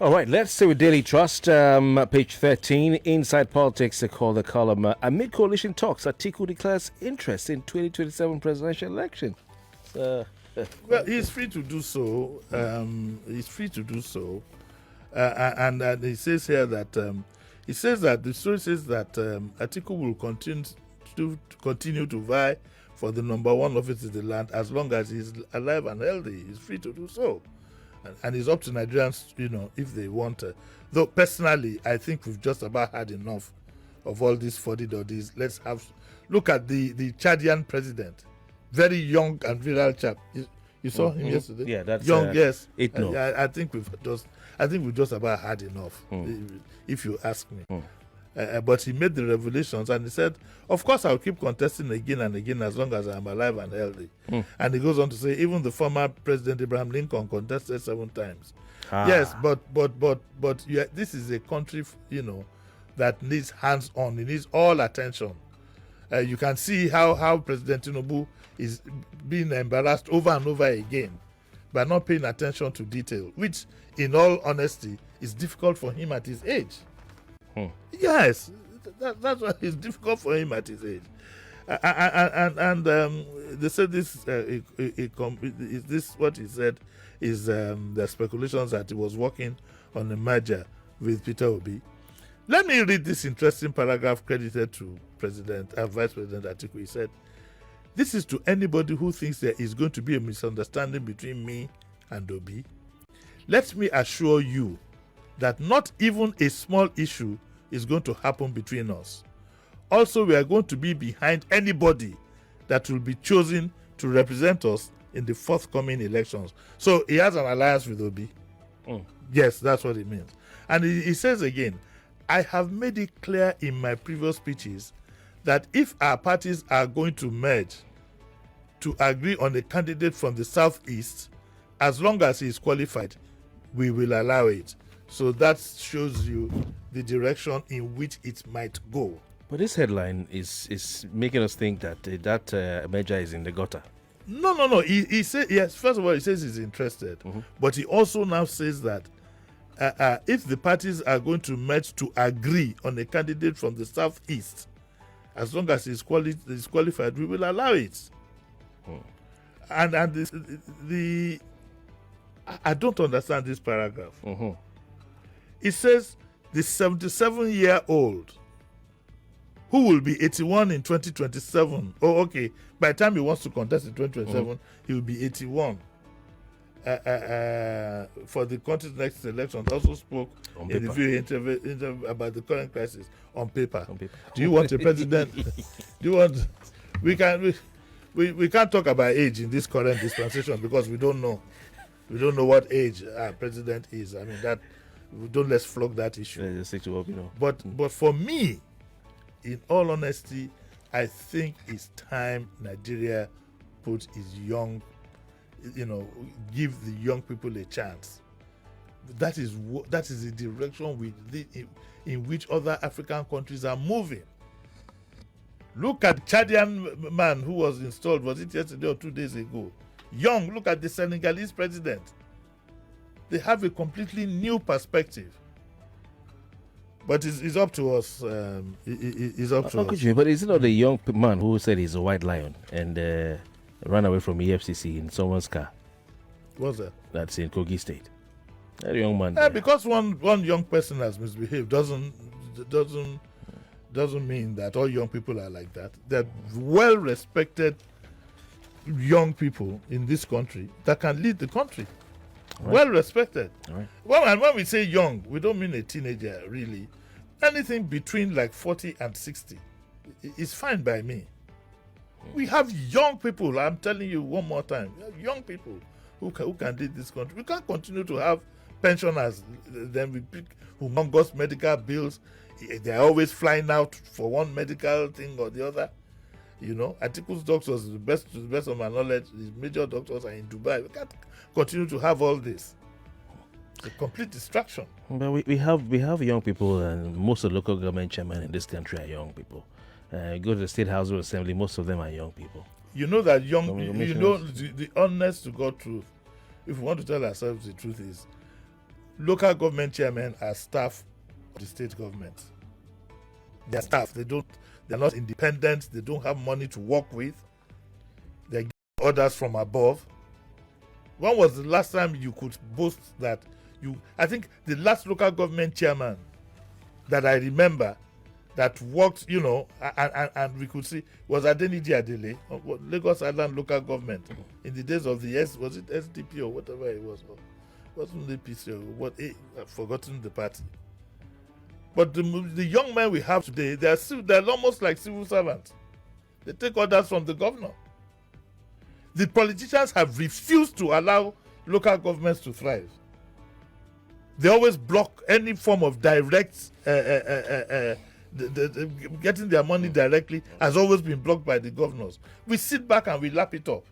All right, let's stay with Daily Trust. Page 13, Inside Politics, they call the column. Amid coalition talks, Atiku declares interest in 2027 presidential election. Well, he's free to do so. He's free to do so. And he says here that the story says that Atiku will continue to vie for the number one office in the land as long as he's alive and healthy. He's free to do so. And it's up to Nigerians, if they want to. Though personally, I think we've just about had enough of all these 40-doddies. Look at the Chadian president, very young and virile chap. You saw him yesterday. Yeah, that's young. Yes, no. I think we've just about had enough, if you ask me. But he made the revelations and he said, of course I'll keep contesting again and again as long as I'm alive and healthy. And he goes on to say, even the former President Abraham Lincoln contested 7 times. Yes, but this is a country, that needs hands-on. It needs all attention. You can see how President Tinubu is being embarrassed over and over again by not paying attention to detail, which, in all honesty, is difficult for him at his age. Yes, that's why it's difficult for him at his age. And they said this. This what he said is the speculations that he was working on a merger with Peter Obi. Let me read this interesting paragraph credited to Vice President Atiku. He said, "This is to anybody who thinks there is going to be a misunderstanding between me and Obi. Let me assure you that not even a small issue is going to happen between us. Also, we are going to be behind anybody that will be chosen to represent us in the forthcoming elections." So he has an alliance with Obi. Yes, that's what it means. And he says again, "I have made it clear in my previous speeches that if our parties are going to merge to agree on a candidate from the Southeast, as long as he is qualified, we will allow it." So that shows you the direction in which it might go. But this headline is making us think that that merger is in the gutter. No. He said, yes, first of all, he says he's interested. But he also now says that if the parties are going to merge to agree on a candidate from the Southeast, as long as he's qualified, we will allow it. And I don't understand this paragraph. It says the 77-year-old who will be 81 in 2027. Oh, okay. By the time he wants to contest in 2027, he will be 81. For the country's next elections, also spoke in the video interview about the current crisis on paper. Do you want a president? Do you want? We can't talk about age in this current dispensation because we don't know. We don't know what age our president is. I mean that. Let's flog that issue. But for me, in all honesty, I think it's time Nigeria put its young, give the young people a chance. That is the direction in which other African countries are moving. Look at Chadian man who was installed, was it yesterday or 2 days ago? Young, look at the Senegalese president. They have a completely new perspective. But it's up to us. It's up to us. But is it not the young man who said he's a white lion and ran away from EFCC in someone's car? What's that? That's in Kogi State. That young man. Because one young person has misbehaved doesn't mean that all young people are like that. They're well-respected young people in this country that can lead the country. Right. Well respected. Right. Well, and when we say young, we don't mean a teenager, really. Anything between like 40 and 60 is fine by me. We have young people, I'm telling you one more time, we have young people who can lead this country. We can't continue to have pensioners, then we pick humongous medical bills. They're always flying out for one medical thing or the other. Atiku's doctors, to the best of my knowledge, his major doctors are in Dubai. We can't continue to have all this. It's a complete distraction. But we have young people, and most of the local government chairmen in this country are young people. Go to the State House of Assembly, most of them are young people. You know that the honest to God truth, if we want to tell ourselves the truth is, local government chairmen are staff of the state government. They're staff. They're not independent. They don't have money to work with. They're getting orders from above. When was the last time you could boast that I think the last local government chairman that I remember that worked, and we could see was Adeniji Adele, Lagos Island local government in the days of was it SDP or whatever it was? Wasn't the PC or I've forgotten the party. But the young men we have today, they're almost like civil servants. They take orders from the governor. The politicians have refused to allow local governments to thrive. They always block any form of direct getting their money directly has always been blocked by the governors. We sit back and we lap it up.